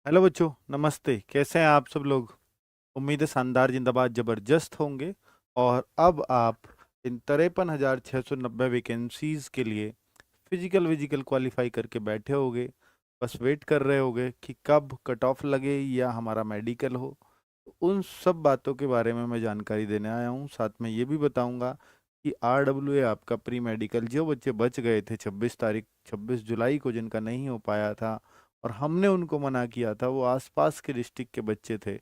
Hello बच्चों, नमस्ते। कैसे हैं आप सब लोग? उम्मीद है शानदार, जिंदाबाद, जबरदस्त होंगे। और अब आप इन 53,690 वैकेंसीज के लिए फिजिकल विजिकल क्वालिफाई करके बैठे होगे। बस वेट कर रहे होगे कि कब कट ऑफ लगे या हमारा मेडिकल हो। तो उन सब बातों के बारे में मैं जानकारी देने आया हूँ। साथ में ये भी बताऊंगा कि RWA आपका प्री मेडिकल, जो बच्चे बच गए थे 26 जुलाई को, जिनका नहीं हो पाया था और हमने उनको मना किया था, वो आसपास के डिस्ट्रिक्ट के बच्चे थे।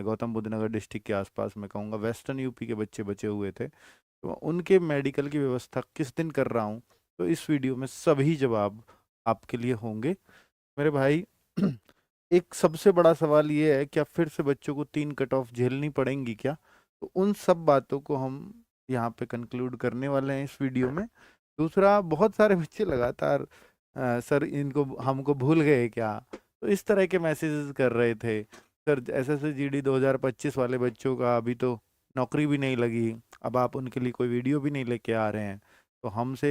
गौतम बुद्ध नगर डिस्ट्रिक्ट के आसपास, मैं कहूँगा वेस्टर्न यूपी के बच्चे बचे हुए थे। तो उनके मेडिकल की व्यवस्था किस दिन कर रहा हूँ, तो इस वीडियो में सभी जवाब आपके लिए होंगे मेरे भाई। एक सबसे बड़ा सवाल ये है, क्या फिर से बच्चों को 3 कट ऑफ झेलनी पड़ेंगी क्या? तो उन सब बातों को हम यहाँ पे कंक्लूड करने वाले हैं इस वीडियो में। दूसरा, बहुत सारे बच्चे लगातार सर इनको हमको भूल गए क्या, तो इस तरह के मैसेजेस कर रहे थे। सर SSGD 2025 वाले बच्चों का अभी तो नौकरी भी नहीं लगी, अब आप उनके लिए कोई वीडियो भी नहीं लेके आ रहे हैं, तो हमसे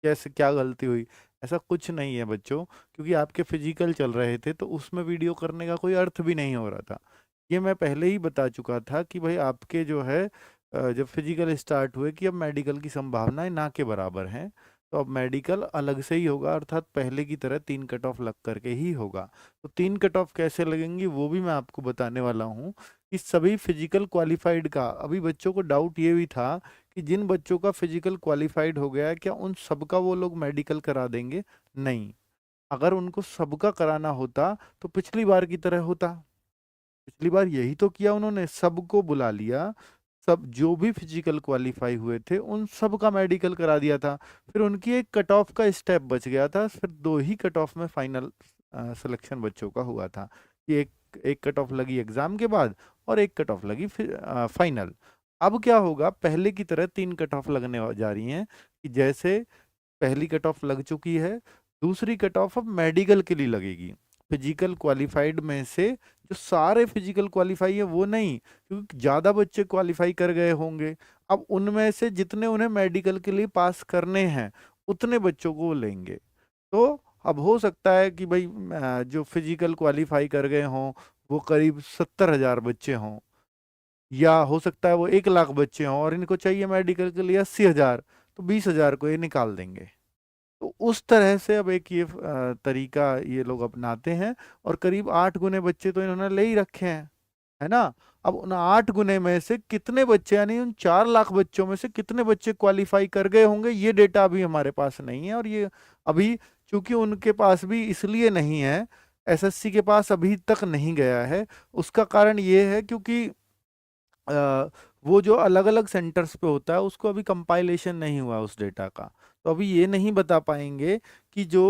कैसे, क्या गलती हुई? ऐसा कुछ नहीं है बच्चों, क्योंकि आपके फिजिकल चल रहे थे तो उसमें वीडियो करने का कोई अर्थ भी नहीं हो रहा था। ये मैं पहले ही बता चुका था कि भाई आपके जो है जब फिजिकल स्टार्ट हुए कि अब मेडिकल की संभावनाएं ना के बराबर हैं, तो अब मेडिकल अलग से ही होगा, अर्थात पहले की तरह 3 कट ऑफ लग करके ही होगा। तो 3 कट ऑफ कैसे लगेंगी वो भी मैं आपको बताने वाला हूँ। कि सभी फिजिकल क्वालिफाइड का, अभी बच्चों को डाउट ये भी था कि जिन बच्चों का फिजिकल क्वालिफाइड हो गया है, क्या उन सबका वो लोग मेडिकल करा देंगे? नहीं। अगर उनको सबका कराना होता तो पिछली बार की तरह होता। पिछली बार यही तो किया उन्होंने, सबको बुला लिया, सब जो भी फिजिकल क्वालिफाई हुए थे उन सब का मेडिकल करा दिया था। फिर उनकी एक कट ऑफ का स्टेप बच गया था, फिर 2 ही कट ऑफ में फाइनल सिलेक्शन बच्चों का हुआ था। कि एक एक कट ऑफ लगी एग्जाम के बाद और एक कट ऑफ लगी फिर फाइनल। अब क्या होगा, पहले की तरह 3 कट ऑफ लगने जा रही हैं। कि जैसे पहली कट ऑफ लग चुकी है, दूसरी कट ऑफ अब मेडिकल के लिए लगेगी। फिजिकल क्वालिफाइड में से जो सारे फिजिकल क्वालिफाई है वो नहीं, क्योंकि ज़्यादा बच्चे क्वालिफाई कर गए होंगे। अब उनमें से जितने उन्हें मेडिकल के लिए पास करने हैं उतने बच्चों को वो लेंगे। तो अब हो सकता है कि भाई जो फिजिकल क्वालिफाई कर गए हों वो करीब 70,000 बच्चे हों, या हो सकता है वो 1 लाख बच्चे हों और इनको चाहिए मेडिकल के लिए 80,000, तो 20,000 को ये निकाल देंगे। तो उस तरह से अब एक ये तरीका ये लोग अपनाते हैं। और करीब 8 गुने बच्चे तो इन्होंने ले ही रखे हैं, है ना। अब उन 8 गुने में से कितने बच्चे, यानी उन 4 लाख बच्चों में से कितने बच्चे क्वालिफाई कर गए होंगे, ये डेटा अभी हमारे पास नहीं है। और ये अभी, चूंकि उनके पास भी इसलिए नहीं है, SSC के पास अभी तक नहीं गया है, उसका कारण ये है क्योंकि वो जो अलग अलग सेंटर्स पे होता है उसको अभी कंपाइलेशन नहीं हुआ उस डेटा का। तो अभी ये नहीं बता पाएंगे कि जो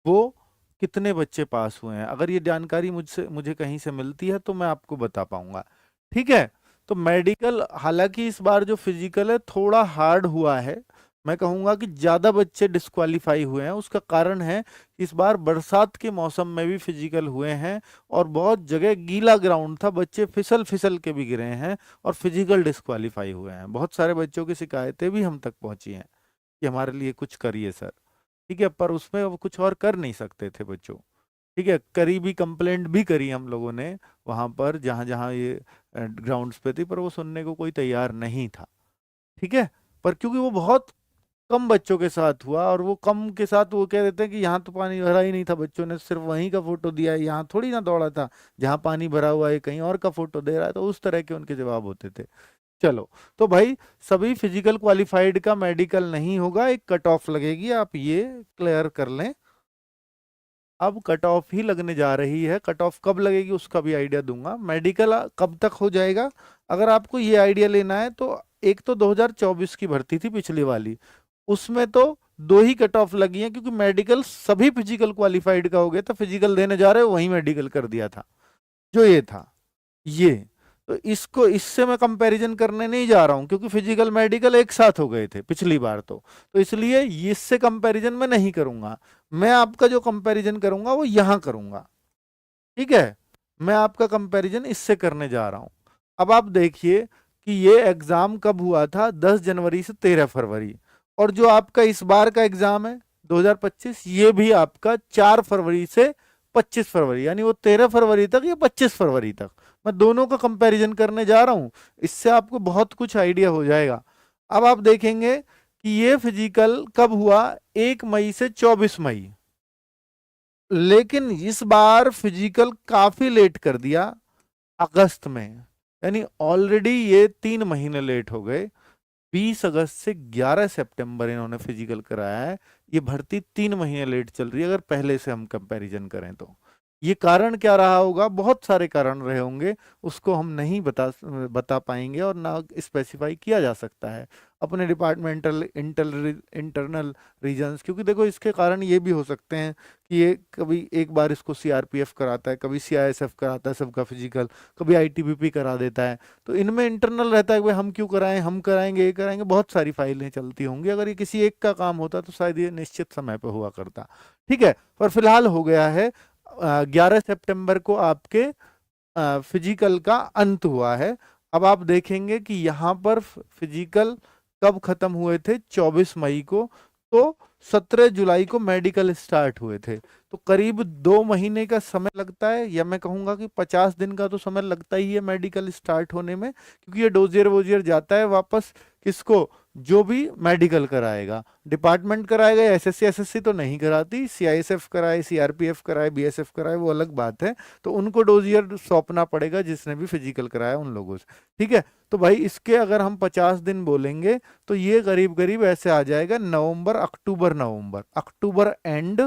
वो कितने बच्चे पास हुए हैं। अगर ये जानकारी मुझे कहीं से मिलती है तो मैं आपको बता पाऊंगा। ठीक है। तो मेडिकल, हालांकि इस बार जो फिजिकल है थोड़ा हार्ड हुआ है, मैं कहूंगा कि ज्यादा बच्चे डिस्क्वालीफाई हुए हैं। उसका कारण है कि इस बार बरसात के मौसम में भी फिजिकल हुए हैं और बहुत जगह गीला ग्राउंड था, बच्चे फिसल फिसल के भी गिरे हैं और फिजिकल डिस्क्वालीफाई हुए हैं। बहुत सारे बच्चों की शिकायतें भी हम तक पहुंची हैं कि हमारे लिए कुछ करिए सर। ठीक है, पर उसमें वो कुछ और कर नहीं सकते थे बच्चों। ठीक है, करीबी कंप्लेंट भी करी हम लोगों ने वहां पर, जहां जहां ये ग्राउंड्स पे थी, पर वो सुनने को कोई तैयार नहीं था। ठीक है। पर क्योंकि वो बहुत कम बच्चों के साथ हुआ, और वो कम के साथ वो कह देते हैं कि यहाँ तो पानी भरा ही नहीं था, बच्चों ने सिर्फ वहीं का फोटो दिया है, यहाँ थोड़ी ना दौड़ा था, जहाँ पानी भरा हुआ है कहीं और का फोटो दे रहा है, तो उस तरह के उनके जवाब होते थे। चलो, तो भाई सभी फिजिकल क्वालिफाइड का मेडिकल नहीं होगा, एक कट ऑफ लगेगी, आप ये क्लियर कर लें। अब कट ऑफ ही लगने जा रही है, कट ऑफ कब लगेगी उसका भी आइडिया दूंगा। मेडिकल कब तक हो जाएगा, अगर आपको ये आइडिया लेना है तो एक तो 2024 की भर्ती थी पिछली वाली, उसमें तो 2 ही कट ऑफ लगी हैं, क्योंकि मेडिकल सभी फिजिकल क्वालिफाइड का हो गया था, फिजिकल देने जा रहे हो वहीं मेडिकल कर दिया था, जो ये था ये। तो इसको, इससे मैं कंपैरिजन करने नहीं जा रहा हूं, क्योंकि फिजिकल मेडिकल एक साथ हो गए थे पिछली बार तो इसलिए इससे कंपैरिजन मैं नहीं करूंगा। मैं आपका जो कंपैरिजन करूंगा वो यहां करूंगा। ठीक है। मैं आपका कंपैरिजन इससे करने जा रहा हूं। अब आप देखिए कि ये एग्जाम कब हुआ था, 10 जनवरी से 13 फरवरी, और जो आपका इस बार का एग्जाम है 2025, ये भी आपका 4 फरवरी से 25 फरवरी, यानी वो 13 फरवरी तक या 25 फरवरी तक। मैं दोनों का कंपैरिजन करने जा रहा हूं, इससे आपको बहुत कुछ आइडिया हो जाएगा। अब आप देखेंगे कि ये फिजिकल कब हुआ, 1 मई से 24 मई, लेकिन इस बार फिजिकल काफी लेट कर दिया, अगस्त में, यानी ऑलरेडी ये 3 महीने लेट हो गए। 20 अगस्त से 11 सितंबर इन्होंने फिजिकल कराया है। ये भर्ती 3 महीने लेट चल रही है अगर पहले से हम कंपैरिजन करें तो। ये कारण क्या रहा होगा, बहुत सारे कारण रहे होंगे, उसको हम नहीं बता पाएंगे और ना स्पेसिफाई किया जा सकता है अपने डिपार्टमेंटल इंटरनल रीजंस, क्योंकि देखो इसके कारण ये भी हो सकते हैं कि ये कभी एक बार इसको सीआरपीएफ कराता है, कभी सीआईएसएफ कराता है सबका फिजिकल, कभी आईटीबीपी करा देता है, तो इनमें इंटरनल रहता है कि भाई हम क्यों कराएं, हम कराएंगे, ये कराएंगे, बहुत सारी फाइलें चलती होंगी। अगर ये किसी एक का काम होता तो शायद ये निश्चित समय पर हुआ करता। ठीक है, पर फिलहाल हो गया है 11 सितंबर को आपके फिजिकल का अंत हुआ है। अब आप देखेंगे कि यहाँ पर फिजिकल कब खत्म हुए थे, 24 मई को, तो 17 जुलाई को मेडिकल स्टार्ट हुए थे। तो करीब 2 महीने का समय लगता है, या मैं कहूंगा कि 50 दिन का तो समय लगता ही है मेडिकल स्टार्ट होने में, क्योंकि ये डोजियर वोजियर जाता है वापस किसको, जो भी मेडिकल कराएगा। डिपार्टमेंट कराएगा, एसएससी एसएससी तो नहीं कराती, सीआईएसएफ कराए, सीआरपीएफ कराए, बीएसएफ कराए, वो अलग बात है, तो उनको डोजियर सौंपना पड़ेगा जिसने भी फिजिकल कराया उन लोगों से। ठीक है, तो भाई इसके अगर हम 50 दिन बोलेंगे तो ये करीब करीब ऐसे आ जाएगा, नवंबर अक्टूबर, नवंबर अक्टूबर एंड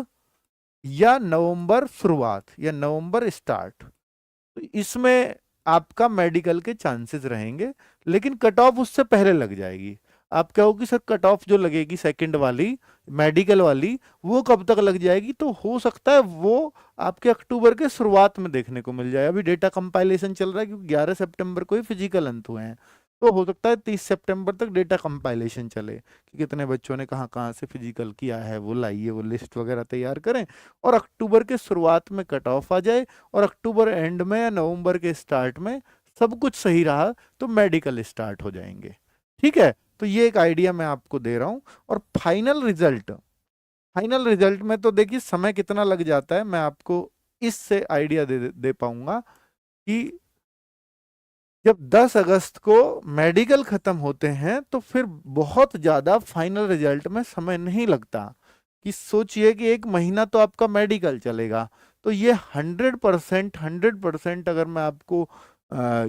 या नवंबर शुरुआत या नवंबर स्टार्ट, तो इसमें आपका मेडिकल के चांसेस रहेंगे, लेकिन कट ऑफ उससे पहले लग जाएगी। आप कहोगे सर कट ऑफ जो लगेगी सेकंड वाली मेडिकल वाली वो कब तक लग जाएगी, तो हो सकता है वो आपके अक्टूबर के शुरुआत में देखने को मिल जाए। अभी डेटा कंपाइलेशन चल रहा है क्योंकि 11 सितंबर को ही फिजिकल अंत हुए हैं, तो हो सकता है 30 सितंबर तक डेटा कंपाइलेशन चले कि कितने बच्चों ने कहाँ कहाँ से फिजिकल किया है, वो लाइए, वो लिस्ट वगैरह तैयार करें, और अक्टूबर के शुरुआत में कट ऑफ आ जाए, और अक्टूबर एंड में या नवंबर के स्टार्ट में सब कुछ सही रहा तो मेडिकल स्टार्ट हो जाएंगे। ठीक है, तो ये एक आइडिया मैं आपको दे रहा हूं। और फाइनल रिजल्ट में तो देखिए समय कितना लग जाता है, मैं आपको इससे आइडिया दे पाऊंगा कि जब 10 अगस्त को मेडिकल खत्म होते हैं तो फिर बहुत ज्यादा फाइनल रिजल्ट में समय नहीं लगता। कि सोचिए कि 1 महीना तो आपका मेडिकल चलेगा, तो ये 100% अगर मैं आपको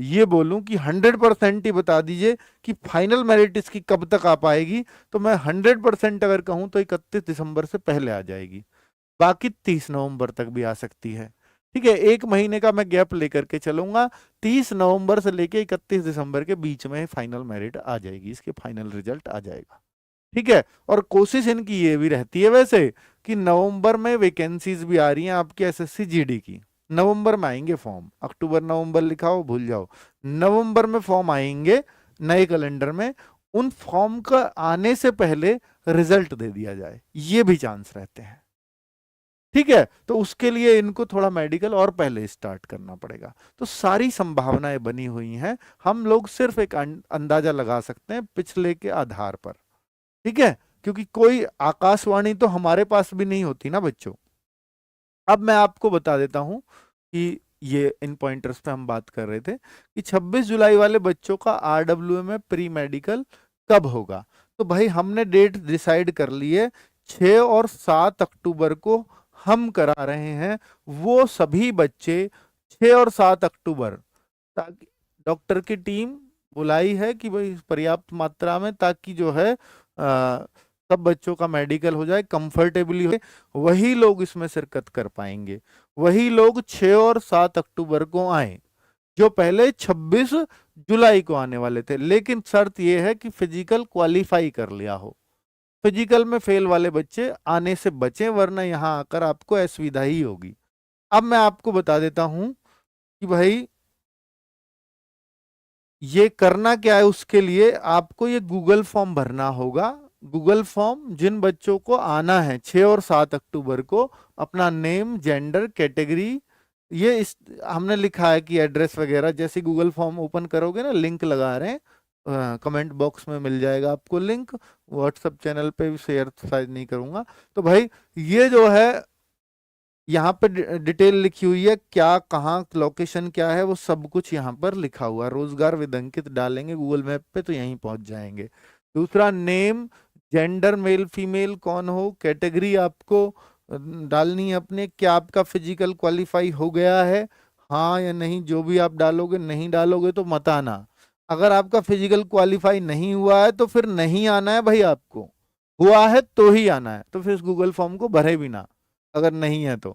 ये बोलूं कि 100% ही बता दीजिए कि फाइनल मेरिट इसकी कब तक आ पाएगी, तो मैं 100% अगर कहूं तो 31 दिसंबर से पहले आ जाएगी, बाकी 30 नवंबर तक भी आ सकती है। ठीक है, 1 महीने का मैं गैप लेकर के चलूंगा, 30 नवंबर से लेके 31 दिसंबर के बीच में फाइनल मेरिट आ जाएगी, इसके फाइनल रिजल्ट आ जाएगा। ठीक है, और कोशिश इनकी ये भी रहती है वैसे कि नवंबर में वैकेंसीज भी आ रही हैं आपके एसएससी जीडी की, नवंबर में आएंगे फॉर्म, अक्टूबर नवंबर लिखाओ भूल जाओ, नवंबर में फॉर्म आएंगे नए कैलेंडर में, उन फॉर्म का आने से पहले रिजल्ट दे दिया जाए, ये भी चांस रहते हैं। ठीक है, तो उसके लिए इनको थोड़ा मेडिकल और पहले स्टार्ट करना पड़ेगा। तो सारी संभावनाएं बनी हुई हैं, हम लोग सिर्फ एक अंदाजा लगा सकते हैं पिछले के आधार पर। ठीक है, क्योंकि कोई आकाशवाणी तो हमारे पास भी नहीं होती ना बच्चों। अब मैं आपको बता देता हूं कि ये इन पॉइंटर्स पे हम बात कर रहे थे कि 26 जुलाई वाले बच्चों का आरडब्ल्यूए में प्री मेडिकल कब होगा। तो भाई हमने डेट डिसाइड कर ली है, 6 और 7 अक्टूबर को हम करा रहे हैं वो सभी बच्चे, 6 और 7 अक्टूबर, ताकि डॉक्टर की टीम बुलाई है कि भाई पर्याप्त मात्रा में, ताकि जो है सब बच्चों का मेडिकल हो जाए कंफर्टेबली हो, वही लोग इसमें शिरकत कर पाएंगे, वही लोग 6 और 7 अक्टूबर को आए जो पहले 26 जुलाई को आने वाले थे। लेकिन शर्त यह है कि फिजिकल क्वालिफाई कर लिया हो, फिजिकल में फेल वाले बच्चे आने से बचें, वरना यहां आकर आपको असुविधा ही होगी। अब मैं आपको बता देता हूं कि भाई ये करना क्या है। उसके लिए आपको ये गूगल फॉर्म भरना होगा। गूगल फॉर्म जिन बच्चों को आना है 6 और 7 अक्टूबर को, अपना नेम, जेंडर, कैटेगरी, ये हमने लिखा है कि एड्रेस वगैरह, जैसे गूगल फॉर्म ओपन करोगे ना, लिंक लगा रहे हैं, कमेंट बॉक्स में मिल जाएगा आपको लिंक, व्हाट्सएप चैनल पे भी शेयर शायद नहीं करूंगा। तो भाई ये जो है यहाँ पे डिटेल लिखी हुई है, क्या कहाँ लोकेशन क्या है वो सब कुछ यहाँ पर लिखा हुआ है। रोजगार विद अंकित डालेंगे गूगल मैप पे तो यहीं पहुंच जाएंगे। दूसरा, नेम, जेंडर मेल फीमेल कौन हो, कैटेगरी आपको डालनी है अपने, क्या आपका फिजिकल क्वालिफाई हो गया है हाँ या नहीं, जो भी आप डालोगे। नहीं डालोगे तो मत आना। अगर आपका फिजिकल क्वालिफाई नहीं हुआ है तो फिर नहीं आना है भाई, आपको हुआ है तो ही आना है, तो फिर इस गूगल फॉर्म को भरे भी ना अगर नहीं है तो।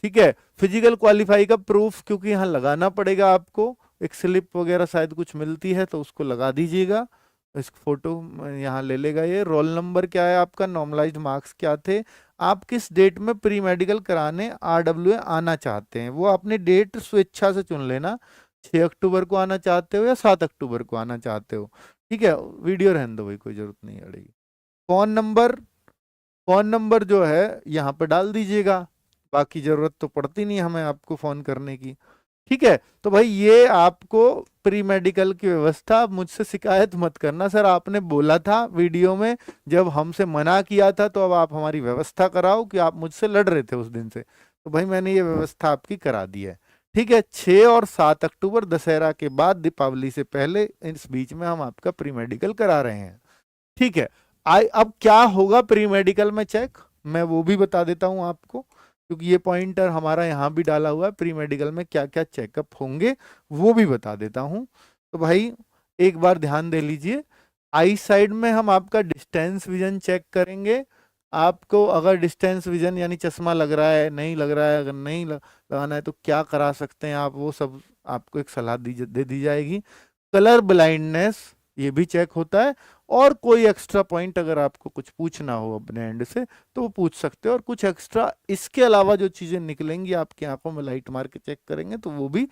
ठीक है, फिजिकल क्वालिफाई का प्रूफ क्योंकि यहाँ लगाना पड़ेगा आपको, एक स्लिप वगैरह शायद कुछ मिलती है तो उसको लगा दीजिएगा। इस फोटो यहाँ ले लेगा ये। रोल नंबर क्या है आपका, नॉर्मलाइज्ड मार्क्स क्या थे, आप किस डेट में प्री मेडिकल कराने RWA आना चाहते हैं वो अपने डेट स्वेच्छा से चुन लेना। 6 अक्टूबर को आना चाहते हो या 7 अक्टूबर को आना चाहते हो। ठीक है, वीडियो रहने दो भाई, कोई जरूरत नहीं पड़ेगी। फोन नंबर जो है यहाँ पे डाल दीजिएगा, बाकी जरूरत तो पड़ती नहीं हमें आपको फोन करने की। ठीक है, तो भाई ये आपको प्री मेडिकल की व्यवस्था। आप मुझसे शिकायत मत करना सर आपने बोला था वीडियो में, जब हमसे मना किया था तो अब आप हमारी व्यवस्था कराओ, कि आप मुझसे लड़ रहे थे उस दिन से। तो भाई मैंने ये व्यवस्था आपकी करा दी है। ठीक है, 6 और 7 अक्टूबर दशहरा के बाद, दीपावली से पहले, इस बीच में हम आपका प्री मेडिकल करा रहे हैं। ठीक है, अब क्या होगा प्री मेडिकल में चेक, मैं वो भी बता देता हूं आपको, क्योंकि ये पॉइंटर हमारा यहाँ भी डाला हुआ है। प्री मेडिकल में क्या क्या चेकअप होंगे वो भी बता देता हूं। तो भाई एक बार ध्यान दे लीजिए। आई साइड में हम आपका डिस्टेंस विजन चेक करेंगे। आपको अगर डिस्टेंस विजन यानी चश्मा लग रहा है नहीं लग रहा है, अगर नहीं लगाना है तो क्या करा सकते हैं आप, वो सब आपको एक सलाह दे दी जाएगी। कलर ब्लाइंडनेस ये भी चेक होता है। और कोई एक्स्ट्रा पॉइंट अगर आपको कुछ पूछना हो अपने एंड से तो वो पूछ सकते हो। और कुछ एक्स्ट्रा इसके अलावा जो चीजें निकलेंगी आपकी आंखों में लाइट मार के चेक करेंगे तो वो भी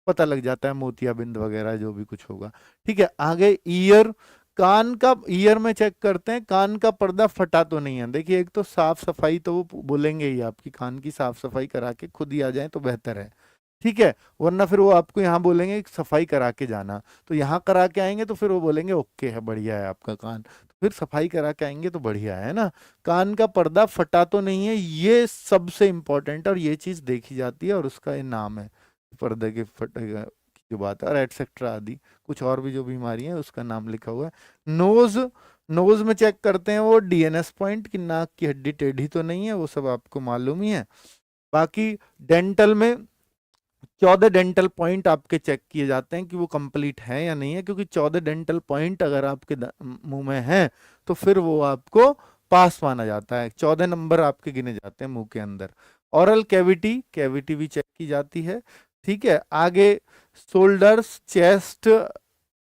पता लग जाता है, मोतियाबिंद वगैरह जो भी कुछ होगा। ठीक है, आगे ईयर, कान का ईयर में चेक करते हैं कान का पर्दा फटा तो नहीं है। देखिए एक तो साफ सफाई तो वो बोलेंगे ही आपकी, कान की साफ सफाई करा के खुद ही आ जाए तो बेहतर है। ठीक है, वरना फिर वो आपको यहाँ बोलेंगे कि सफाई करा के जाना, तो यहाँ करा के आएंगे तो फिर वो बोलेंगे ओके है बढ़िया है आपका कान, तो फिर सफाई करा के आएंगे तो बढ़िया है ना। कान का पर्दा फटा तो नहीं है, ये सबसे इंपॉर्टेंट और ये चीज देखी जाती है और उसका ये नाम है, पर्दे के फटे की जो बात है, और एटसेट्रा आदि कुछ और भी जो बीमारी है उसका नाम लिखा हुआ है। नोज, नोज में चेक करते हैं वो DNS पॉइंट की नाक की हड्डी टेढ़ी तो नहीं है, वो सब आपको मालूम ही है। बाकी डेंटल में 14 डेंटल पॉइंट आपके चेक किए जाते हैं कि वो कंप्लीट है या नहीं है, क्योंकि 14 डेंटल पॉइंट अगर आपके मुंह में है तो फिर वो आपको पास माना जाता है। 14 नंबर आपके गिने जाते हैं मुंह के अंदर। ऑरल कैविटी, कैविटी भी चेक की जाती है। ठीक है, आगे शोल्डर्स, चेस्ट,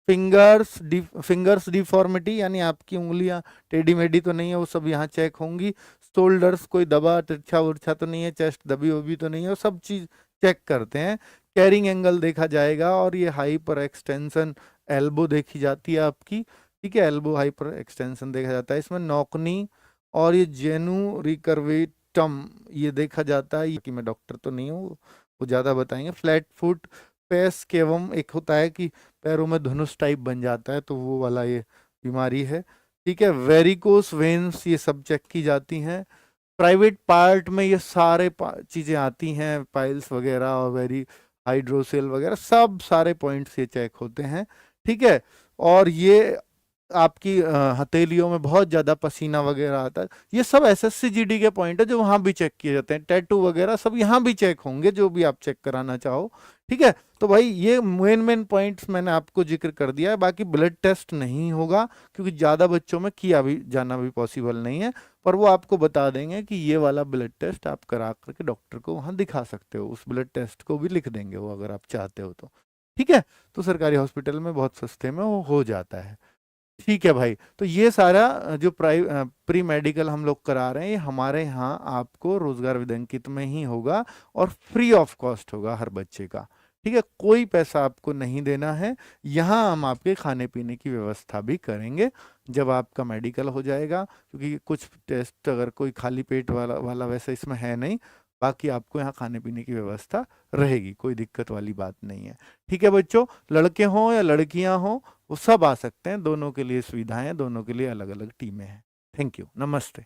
फिंगर्स डिफॉर्मिटी यानी आपकी उंगलियां टेढ़ी मेढ़ी तो नहीं है, वो सब यहाँ चेक होंगी। शोल्डर्स कोई दबा तिरछा उर्छा तो नहीं है, चेस्ट दबी उबी तो नहीं है, वो सब चीज चेक करते हैं। कैरिंग एंगल देखा जाएगा और ये हाइपर एक्सटेंशन एल्बो देखी जाती है आपकी। ठीक है, एल्बो हाइपर एक्सटेंशन देखा जाता है इसमें। नौकनी और ये जेनु रिकर्वेटम ये देखा जाता है, कि मैं डॉक्टर तो नहीं हूँ, वो ज्यादा बताएंगे। फ्लैट फुट पेस केवम एक होता है कि पैरों में धनुष टाइप बन जाता है, तो वो वाला ये बीमारी है। ठीक है, वेरिकोस वेन्स ये सब चेक की जाती हैं। प्राइवेट पार्ट में ये सारे चीजें आती हैं, पाइल्स वगैरह और वेरी हाइड्रोसेल वगैरह सब सारे पॉइंट्स ये चेक होते हैं। ठीक है, और ये आपकी हथेलियों में बहुत ज्यादा पसीना वगैरह आता है, ये सब SSCGD के पॉइंट है जो वहां भी चेक किए जाते हैं। टैटू वगैरह सब यहाँ भी चेक होंगे जो भी आप चेक कराना चाहो। ठीक है, तो भाई ये मेन पॉइंट्स मैंने आपको जिक्र कर दिया है। बाकी ब्लड टेस्ट नहीं होगा क्योंकि ज्यादा बच्चों में किया भी जाना भी पॉसिबल नहीं है, पर वो आपको बता देंगे कि ये वाला ब्लड टेस्ट आप करा करके डॉक्टर को वहां दिखा सकते हो, उस ब्लड टेस्ट को भी लिख देंगे वो अगर आप चाहते हो तो। ठीक है, तो सरकारी हॉस्पिटल में बहुत सस्ते में वो हो जाता है। ठीक है भाई, तो ये सारा जो प्री मेडिकल हम लोग करा रहे हैं ये हमारे यहाँ आपको रोजगार विदंकित में ही होगा और फ्री ऑफ कॉस्ट होगा हर बच्चे का। ठीक है, कोई पैसा आपको नहीं देना है। यहाँ हम आपके खाने पीने की व्यवस्था भी करेंगे जब आपका मेडिकल हो जाएगा, क्योंकि कुछ टेस्ट अगर कोई खाली पेट वाला वैसे इसमें है नहीं, बाकी आपको यहाँ खाने पीने की व्यवस्था रहेगी, कोई दिक्कत वाली बात नहीं है। ठीक है बच्चों, लड़के हों या लड़कियां हों वो सब आ सकते हैं, दोनों के लिए सुविधाएं, दोनों के लिए अलग अलग टीमें हैं। थैंक यू, नमस्ते।